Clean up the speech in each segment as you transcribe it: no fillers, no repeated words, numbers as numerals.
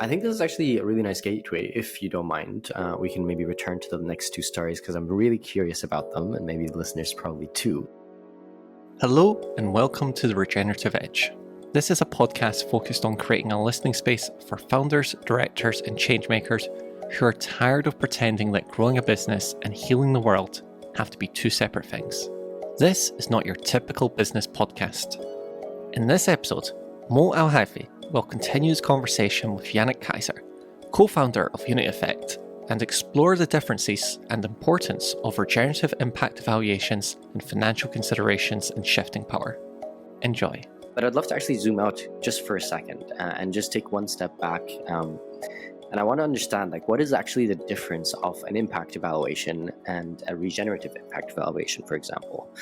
I think this is actually a really nice gateway. If you don't mind, we can maybe return to the next two stories because I'm really curious about them, and maybe the listeners probably too. Hello, and welcome to the Regenerative Edge. This is a podcast focused on creating a listening space for founders, directors, and changemakers who are tired of pretending that growing a business and healing the world have to be two separate things. This is not your typical business podcast. In this episode, Moh Al-Haifi will continue his conversation with Jannik Kaiser, co-founder of Unity Effect, and explore the differences and importance of regenerative impact evaluations and financial considerations in shifting power. Enjoy. But I'd love to actually zoom out just for a second and just take one step back. And I want to understand, what is actually the difference of an impact evaluation and a regenerative impact evaluation, for example?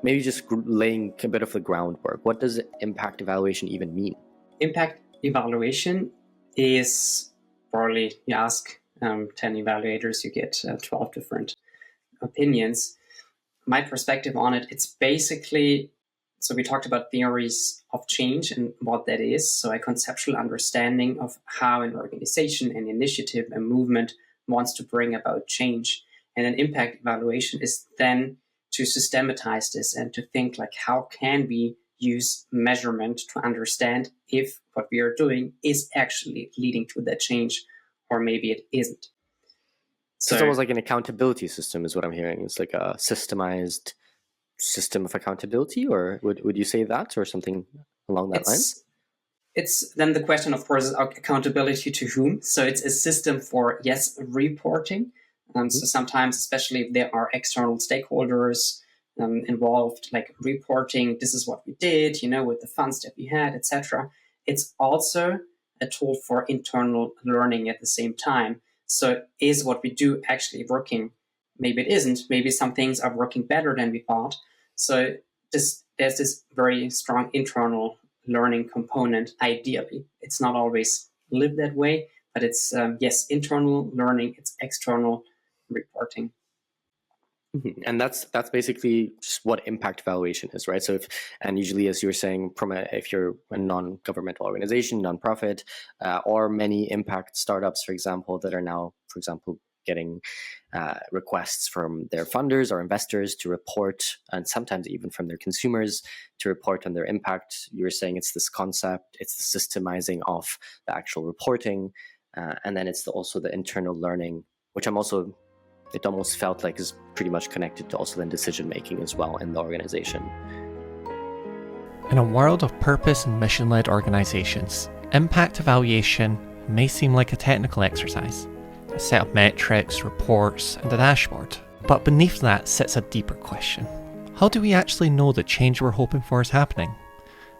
Maybe just laying a bit of the groundwork. What does impact evaluation even mean? Impact evaluation is probably, you ask 10 evaluators, you get 12 different opinions. My perspective on it, it's basically, so we talked about theories of change and what that is. So a conceptual understanding of how an organization, an initiative, a movement wants to bring about change. And an impact evaluation is then to systematize this and to think how can we use measurement to understand if what we are doing is actually leading to that change, or maybe it isn't. So it's almost like an accountability system is what I'm hearing. It's like a systemized system of accountability, or would you say that, or something along that line? It's then the question, of course, is accountability to whom? So it's a system for, yes, reporting. So sometimes, especially if there are external stakeholders involved, like reporting, this is what we did, with the funds that we had, etc. It's also a tool for internal learning at the same time. So is what we do actually working? Maybe it isn't. Maybe some things are working better than we thought. So there's this very strong internal learning component, ideally. It's not always lived that way, but it's, yes, internal learning, it's external reporting. Mm-hmm. And that's basically just what impact evaluation is, right? So usually, as you were saying, if you're a non-governmental organization, nonprofit, or many impact startups, for example, that are now, for example, getting requests from their funders or investors to report, and sometimes even from their consumers to report on their impact. You were saying it's this concept, it's the systemizing of the actual reporting, and then it's also the internal learning, which it almost felt like is pretty much connected to also then decision making as well in the organization. In a world of purpose and mission-led organizations, impact evaluation may seem like a technical exercise, a set of metrics, reports, and a dashboard. But beneath that sits a deeper question. How do we actually know the change we're hoping for is happening?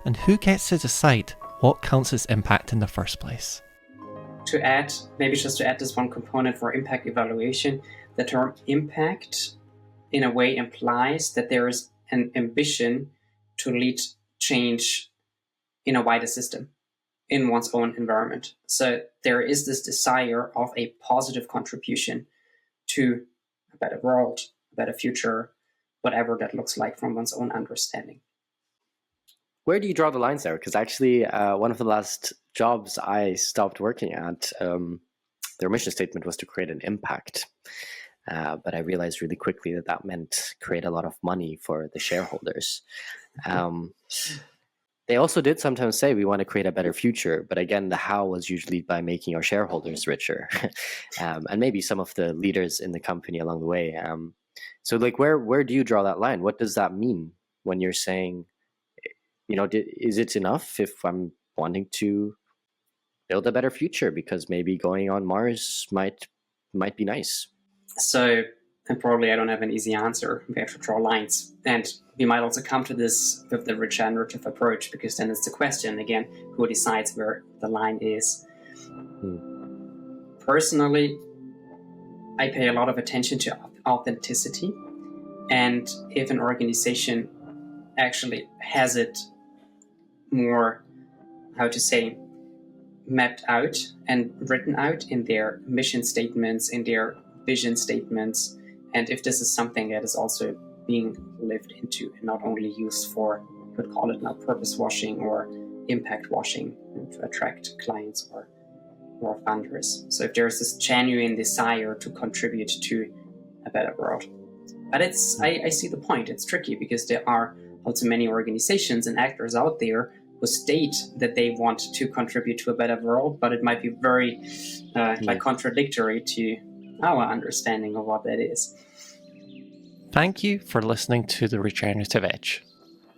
And who gets to decide what counts as impact in the first place? To add this one component for impact evaluation, the term impact in a way implies that there is an ambition to lead change in a wider system, in one's own environment. So there is this desire of a positive contribution to a better world, a better future, whatever that looks like from one's own understanding. Where do you draw the lines there? Because actually, one of the last jobs I stopped working at, their mission statement was to create an impact. But I realized really quickly that meant create a lot of money for the shareholders. They also did sometimes say we want to create a better future, but again, the how was usually by making our shareholders richer, and maybe some of the leaders in the company along the way. So, where do you draw that line? What does that mean when you're saying, is it enough if I'm wanting to build a better future because maybe going on Mars might be nice? So, and probably I don't have an easy answer. We have to draw lines. And we might also come to this with the regenerative approach, because then it's the question, again, who decides where the line is. Personally, I pay a lot of attention to authenticity. And if an organization actually has it more, mapped out and written out in their mission statements, in their vision statements, and if this is something that is also being lived into and not only used for, you could call it now purpose washing or impact washing to attract clients or funders. So if there's this genuine desire to contribute to a better world. But I see the point. It's tricky because there are also many organizations and actors out there who state that they want to contribute to a better world, but it might be very contradictory to our understanding of what that is. Thank you for listening to The Regenerative Edge.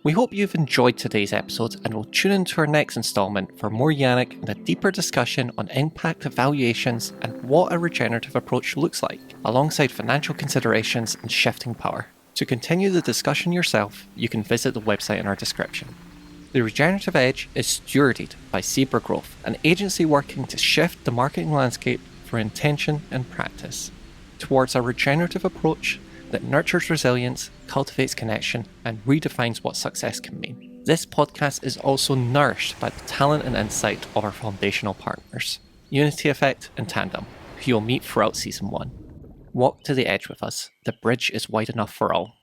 We hope you've enjoyed today's episode and will tune into our next installment for more Jannik and a deeper discussion on impact evaluations and what a regenerative approach looks like, alongside financial considerations and shifting power. To continue the discussion yourself, you can visit the website in our description. The Regenerative Edge is stewarded by Zebra Growth, an agency working to shift the marketing landscape for intention and practice towards a regenerative approach that nurtures resilience, cultivates connection, and redefines what success can mean. This podcast is also nourished by the talent and insight of our foundational partners, Unity Effect and Tandem, who you'll meet throughout Season 1. Walk to the edge with us. The bridge is wide enough for all.